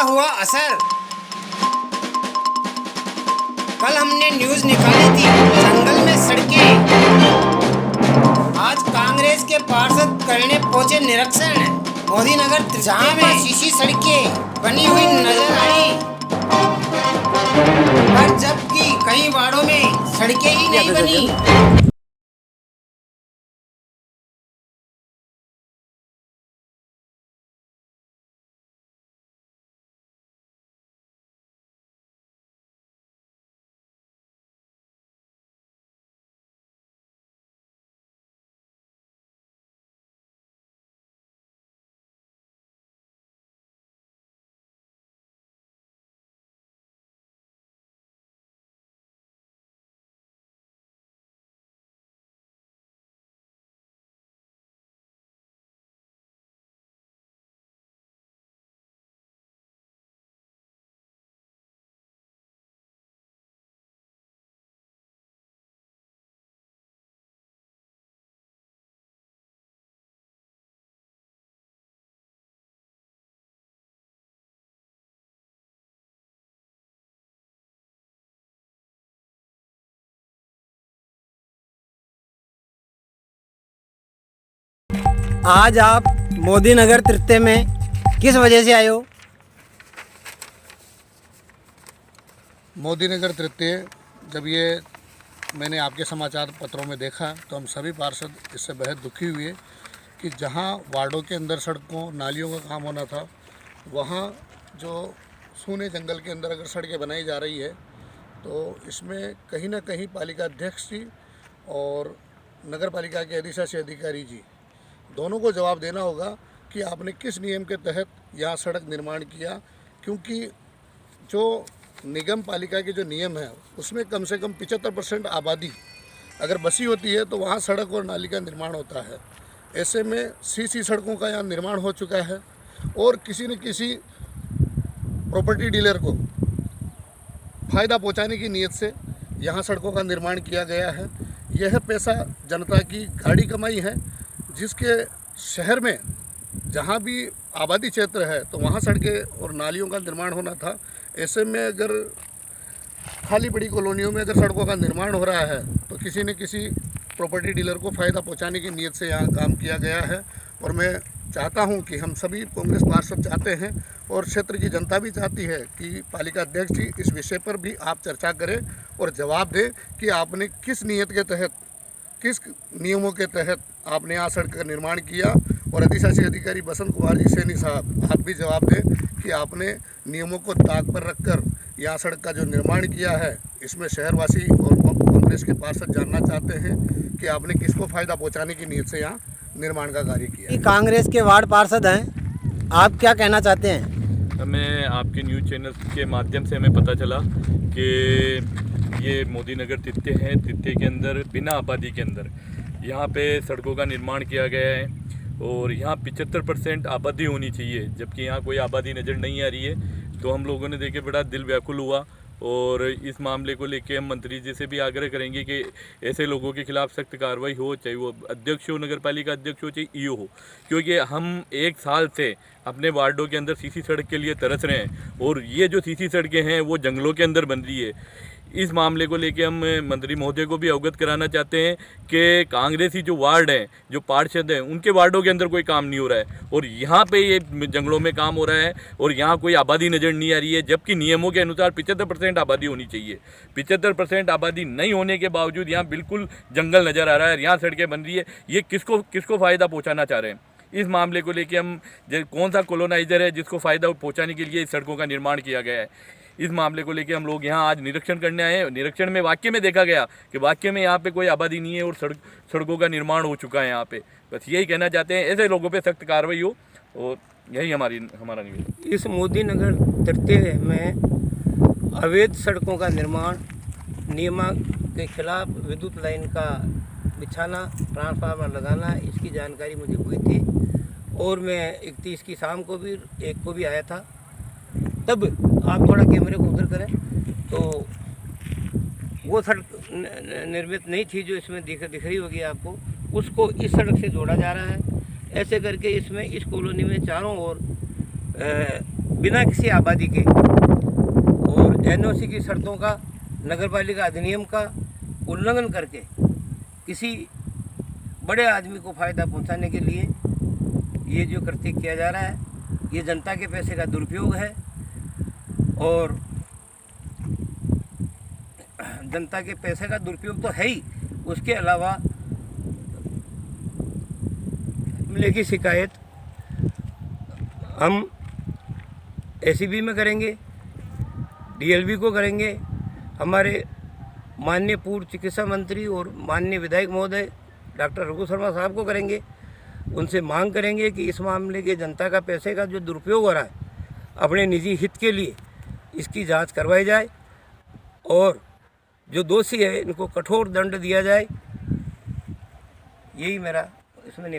हुआ असर। कल हमने न्यूज निकाली थी जंगल में सड़कें, आज कांग्रेस के पार्षद करने पहुंचे निरीक्षण। मोदी नगर जहां में सीसी सड़कें बनी हुई नजर आई, पर जबकि कई वार्डों में सड़कें ही नहीं बनी। आज आप मोदी नगर तृतीय में किस वजह से आए हो? मोदी नगर तृतीय जब ये मैंने आपके समाचार पत्रों में देखा तो हम सभी पार्षद इससे बेहद दुखी हुए कि जहां वार्डों के अंदर सड़कों नालियों का काम होना था, वहां जो सूने जंगल के अंदर अगर सड़कें बनाई जा रही है तो इसमें कहीं ना कहीं पालिका अध्यक्ष जी और नगर पालिका के अधिशासी अधिकारी जी दोनों को जवाब देना होगा कि आपने किस नियम के तहत यहाँ सड़क निर्माण किया, क्योंकि जो निगम पालिका के जो नियम है उसमें कम से कम 75% आबादी अगर बसी होती है तो वहाँ सड़क और नाली का निर्माण होता है। ऐसे में सीसी सड़कों का यहाँ निर्माण हो चुका है और किसी न किसी प्रॉपर्टी डीलर को फ़ायदा पहुँचाने की नीयत से यहाँ सड़कों का निर्माण किया गया है। यह पैसा जनता की गाड़ी कमाई है, जिसके शहर में जहाँ भी आबादी क्षेत्र है तो वहाँ सड़कें और नालियों का निर्माण होना था। ऐसे में अगर खाली पड़ी कॉलोनियों में अगर सड़कों का निर्माण हो रहा है तो किसी न किसी प्रॉपर्टी डीलर को फ़ायदा पहुँचाने की नीयत से यहाँ काम किया गया है। और मैं चाहता हूँ कि हम सभी कांग्रेस पार्षद चाहते हैं और क्षेत्र की जनता भी चाहती है कि पालिका अध्यक्ष जी इस विषय पर भी आप चर्चा करें और जवाब दें कि आपने किस नियत के तहत, किस नियमों के तहत आपने यहाँ सड़क का निर्माण किया। और अधिशासी अधिकारी बसंत कुमार जी सैनी साहब, आप भी जवाब दें कि आपने नियमों को ताक पर रखकर यहाँ सड़क का जो निर्माण किया है, इसमें शहरवासी और कांग्रेस के पार्षद जानना चाहते हैं कि आपने किसको फ़ायदा पहुँचाने की नीयत से यहाँ निर्माण का कार्य किया। कांग्रेस के वार्ड पार्षद हैं, आप क्या कहना चाहते हैं? हमें आपके न्यूज़ चैनल के माध्यम से हमें पता चला कि ये मोदी नगर तृतीय है। तृतीय के अंदर बिना आबादी के अंदर यहाँ पे सड़कों का निर्माण किया गया है और यहाँ 75% आबादी होनी चाहिए, जबकि यहाँ कोई आबादी नज़र नहीं आ रही है। तो हम लोगों ने देखे बड़ा दिल व्याकुल हुआ और इस मामले को लेके हम मंत्री जी से भी आग्रह करेंगे कि ऐसे लोगों के खिलाफ सख्त कार्रवाई हो, चाहे वो अध्यक्ष हो, नगर पालिका अध्यक्ष हो, चाहे ईओ हो, क्योंकि हम एक साल से अपने वार्डों के अंदर सीसी सड़क के लिए तरस रहे हैं और ये जो सीसी सड़कें हैं वो जंगलों के अंदर बन रही है। इस मामले को लेके हम मंत्री महोदय को भी अवगत कराना चाहते हैं कि कांग्रेसी जो वार्ड हैं, जो पार्षद हैं, उनके वार्डों के अंदर कोई काम नहीं हो रहा है और यहाँ पे ये जंगलों में काम हो रहा है और यहाँ कोई आबादी नज़र नहीं आ रही है, जबकि नियमों के अनुसार 75% आबादी होनी चाहिए। 75% आबादी नहीं होने के बावजूद यहाँ बिल्कुल जंगल नज़र आ रहा है, यहाँ सड़कें बन रही है। ये किसको फ़ायदा पहुँचाना चाह रहे हैं? इस मामले को लेके हम कौन सा कॉलोनाइज़र है जिसको फ़ायदा पहुँचाने के लिए इस सड़कों का निर्माण किया गया है, इस मामले को लेके हम लोग यहाँ आज निरीक्षण करने आए हैं। निरीक्षण में वाकई में देखा गया कि वाकई में यहाँ पे कोई आबादी नहीं है और सड़कों का निर्माण हो चुका है यहाँ पे। बस यही कहना चाहते हैं, ऐसे लोगों पे सख्त कार्रवाई हो और यही हमारा निवेदन। इस मोदी नगर तृतीय में अवैध सड़कों का निर्माण, नियम के खिलाफ विद्युत लाइन का बिछाना, ट्रांसफार्मर लगाना, इसकी जानकारी मुझे हुई थी और मैं 31 की शाम को भी एक को भी आया था। तब आप थोड़ा कैमरे को उधर करें तो वो सड़क निर्मित नहीं थी जो इसमें दिख रही होगी आपको, उसको इस सड़क से जोड़ा जा रहा है। ऐसे करके इसमें इस कॉलोनी में चारों ओर बिना किसी आबादी के और एनओसी की शर्तों का, नगरपालिका अधिनियम का उल्लंघन करके किसी बड़े आदमी को फ़ायदा पहुंचाने के लिए ये जो कृत्य किया जा रहा है, ये जनता के पैसे का दुरुपयोग है। और जनता के पैसे का दुरुपयोग तो है ही, उसके अलावा एमएलए की शिकायत हम एसीबी में करेंगे, डीएलबी को करेंगे, हमारे माननीय पूर्व चिकित्सा मंत्री और माननीय विधायक महोदय डॉक्टर रघु शर्मा साहब को करेंगे। उनसे मांग करेंगे कि इस मामले के जनता का पैसे का जो दुरुपयोग हो रहा है अपने निजी हित के लिए, इसकी जांच करवाई जाए और जो दोषी है इनको कठोर दंड दिया जाए। यही मेरा इसमें